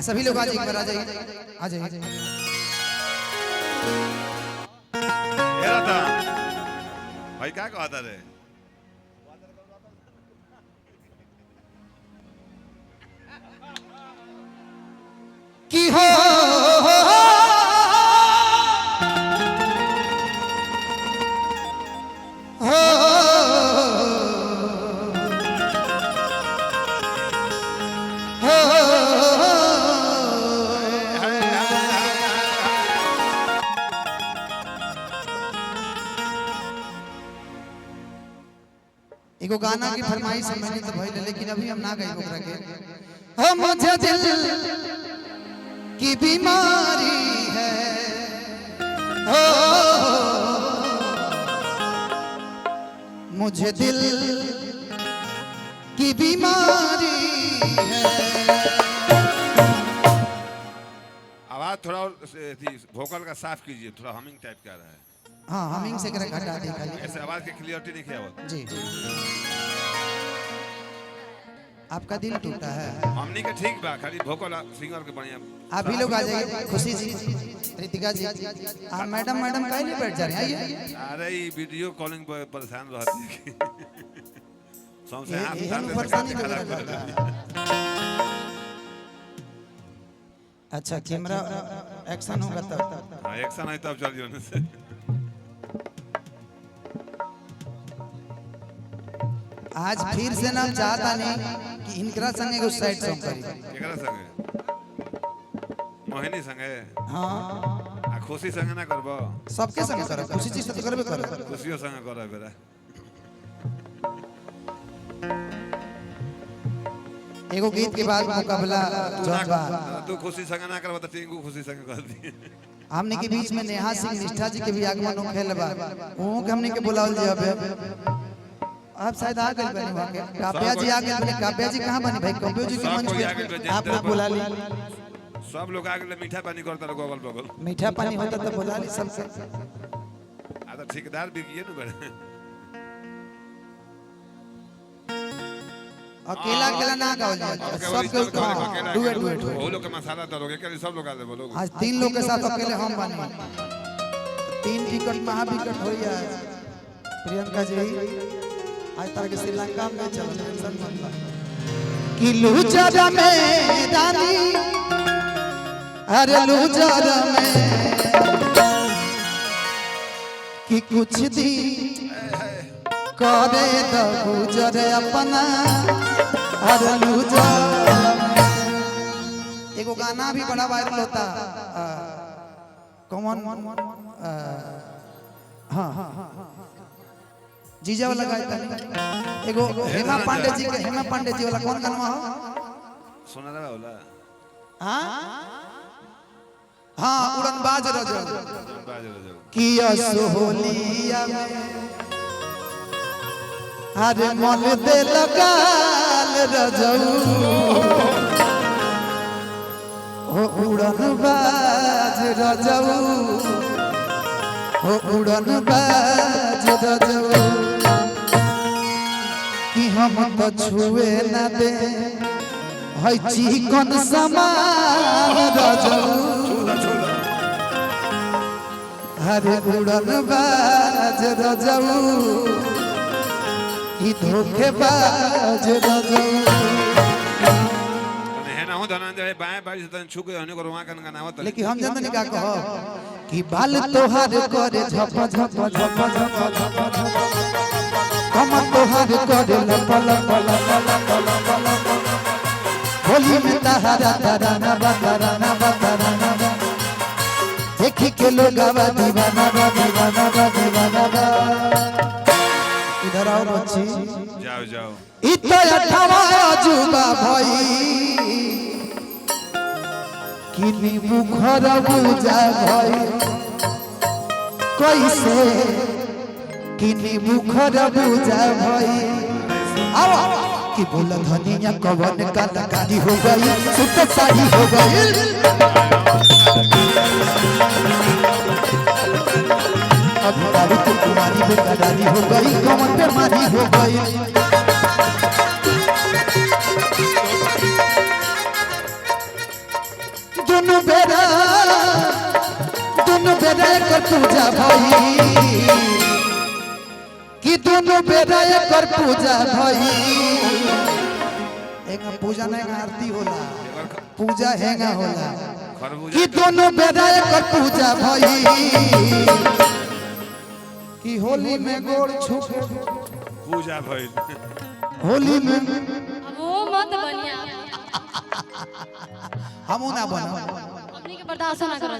सभी लोग आ जाइए, आ जाइए, आ जाइए। भाई क्या कहता रे की हो एगो गाना की फरमाइश है मैंने तो भइल, लेकिन अभी हम ना गई ओकरा के। हो मुझे दिल की बीमारी है, हो मुझे दिल की बीमारी है। आवाज थोड़ा वोकल का साफ कीजिए, थोड़ा हमिंग टाइप का रहा है। हाँ हमिंग से कर घटा दी खाली, ऐसे आवाज की क्लियरिटी नहीं किया हुआ जी। आपका दिल टूटा है, हमनी के ठीक बा, खाली वोकल सिंगर के बढ़िया। आप भी लोग आ जाइए, खुशी जी, रितिका जी, आप मैडम काहे नहीं बैठ जा रहे हैं, आइए। अरे ये वीडियो कॉलिंग पर परेशान रहती है सबसे हाथ परेशानी अच्छा कैमरा एक्शन होगा तब, हां एक्शन है तब चल जाने से। आज फिर से ना चाहता नहीं कि इनकरा संगे एगो सैड सॉन्ग करी। एकरा संगे मोहिनी संगे, हां आ खुशी संगे ना करबो, सबके संगे करब, खुशी चीज तो करबे करब, खुशियों संगे करब बेरा। एगो गीत के बाद मुकाबला जौनबा तू खुशी संगे ना करबो त टिंकू खुशी संगे कर दी। हमने के बीच में नेहा सिंह निष्ठा जी के भी आगमन हो खेल बा, वो के हमने के बुलावल जी। अब आप शायद आ गए बने वहां के, काव्या जी आ गए बने। काव्या जी कहां बनी भाई? काव्या जी के मंच पे आप लोग बुला ली, सब लोग आ गए, मीठा पानी करता रहो अगल बगल, मीठा पानी होता तो बुला ली सबसे। आ तो ठेकेदार भी किए ना बड़े। अकेला अकेला ना गाओ जी, सबके डुएट डुएट वो लोग के मसाला दरोगे के सब लोग आ जाए बोलो। आज 3 लोग के साथ अकेले हम बनी, 3 टिकट महा विकट हो गया। प्रियंका जी आज तरह के श्रीलंका में चलो, टेंशन मत लो। कि लूजर में रानी, अरे लूजर में कि कुछ दी करे द गुजर अपना, अरे लूजर। एगो गाना भी बड़ा वायरल होता, कौन हाँ जीजा वाला गाता एगो हेमा पांडे जी के, हेमा पांडे जी वाला कौन गाना हो? सुना रहा होला हाँ हाँ उड़नबाज रजो किया सोहलिया में, अरे मन दे लगाल रजऊ, हो उड़नबाज रजऊ, हो उड़नबाज रजऊ। कि हम तो छुए ना दे है चिकन समान रजऊ, हरे उड़नबाज रजऊ, कि धोखेबाज रजऊ। है ना हो धनंजय बाएं बाई से तन छू के होने को रोमा कन गाना होता। लेकिन हम जानते नहीं क्या कहो कि बाल तोहार करे झप झप झप झप झप, हम तोहार करे लप लप लप लप लप, होली में तहरा तराना बतराना बतराना, देखी के लोग आवा दीवाना बा दीवाना बा दीवाना बा। इधर आओ बच्ची, जाओ जाओ इतो अठावा जुबा भाई, किनी मुखर बुझा भाई, कैसे किनी मुखर बुझा भाई। आओ कि बोला धनिया कवन का लगानी हो गई, सुत साड़ी हो गई, अब दारू तो तुम्हारी बेकरारी हो गई, कमर पे मारी हो गई। पूजा भई कि दोनों बेरा कर पूजा भई एक पूजा नहीं आरती होला पूजा हैगा होला कि दोनों बेरा कर पूजा भई कि होली में गोड़ छू पूजा भइल होली में वो मत बनिया हमू ना बनो अपनी के बर्दाश्त ना कर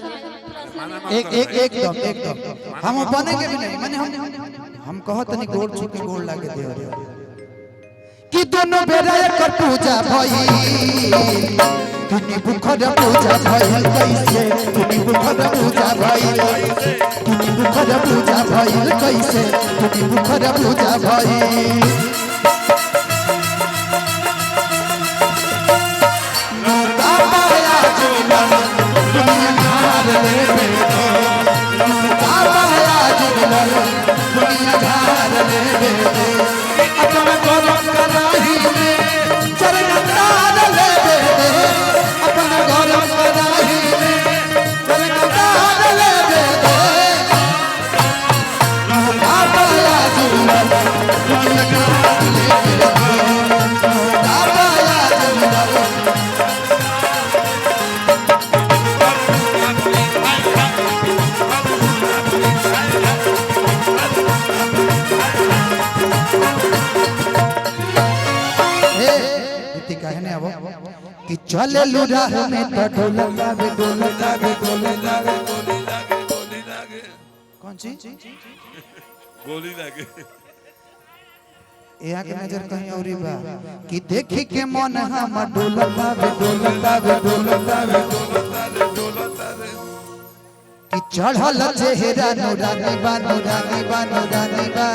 एकदम हम बनेंगे भी नहीं माने हम कहत नहीं गोड़ छू के गोड़ लागे दे कि दोनों बेरा कर पूजा भई तुनी बुखर पूजा भई कैसे तुनी बुखर पूजा भई तुनी बुखर पूजा भई कैसे तुनी बुखर पूजा भई कि चले लुरा में तो ढोलक लागे ढोलक लागे ढोलक लागे गोली लागे कौन चीज गोली लागे यहाँ के नजर कहीं और बा कि देखी के मन हम ढोलक लागे ढोलक लागे ढोलक लागे कि चढ़ल चेहरा नूरानी बा नूरानी बा नूरानी बा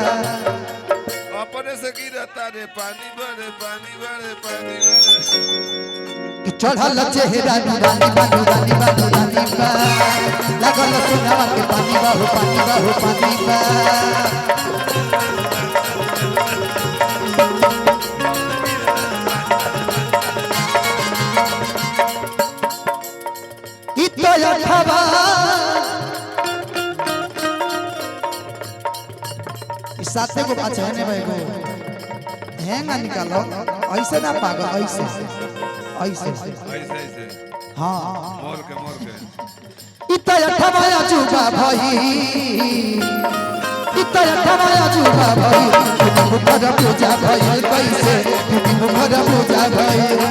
अपने से गिरता रे पानी बड़े पानी बड़े पानी बड़े कि चढ़ल चेहरा नूरानी बा नूरानी बा नूरानी बा लागल सोनावा के पानी बा हो पानी बा इतो यथवा इस साथे को पाछे ने भाई को हैंगा निकालो ऐसे ना पागल ऐसे ऐसे ऐसे हां मोर के इतो यथवा अजूबा भाई इतो यथवा अजूबा भाई तुम मुखर पूजा भाई कैसे तुम मुखर पूजा भाई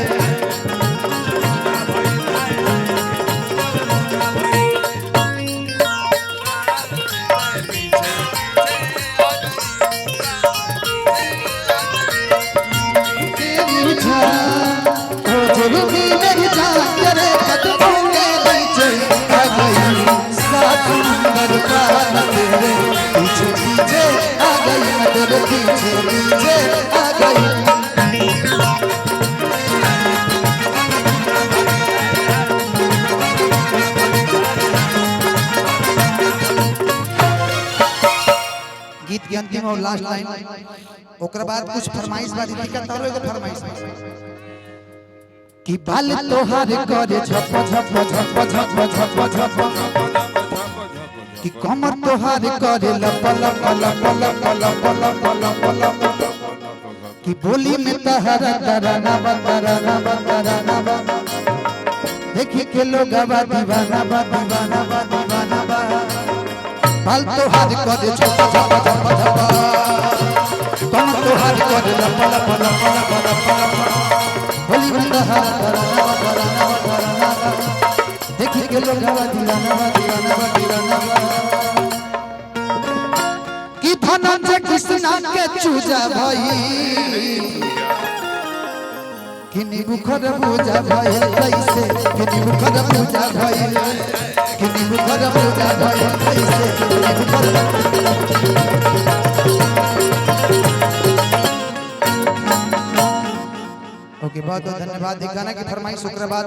गीत के अंतिम और लास्ट लाइन ओकरा बाद कुछ फरमाइश बादी दिक्कत तारो एगो फरमाइश कि बाल तोहार करे झप झप झप झप झप झप कि कमर तोहार करे लप लप लप लप लप लप लप लप कि बोली में तहरा तराना तराना तराना देखी के लोग दीवाना दीवाना दीवाना बाल तोहार करे झप झप झप झप कमर तोहार करे लप लप लप लप लप बोली में तहरा तराना तराना देखी के लोग दीवाना दीवाना दीवाना कि धनंजय कृष्णा के चूजा भाई किनी बुखर पूजा भाई कैसे किनी बुखर पूजा भाई किनी बुखर पूजा भाई कैसे किनी बुखर ओके बहुत बहुत धन्यवाद। गाना की फरमाइश शुक्रवार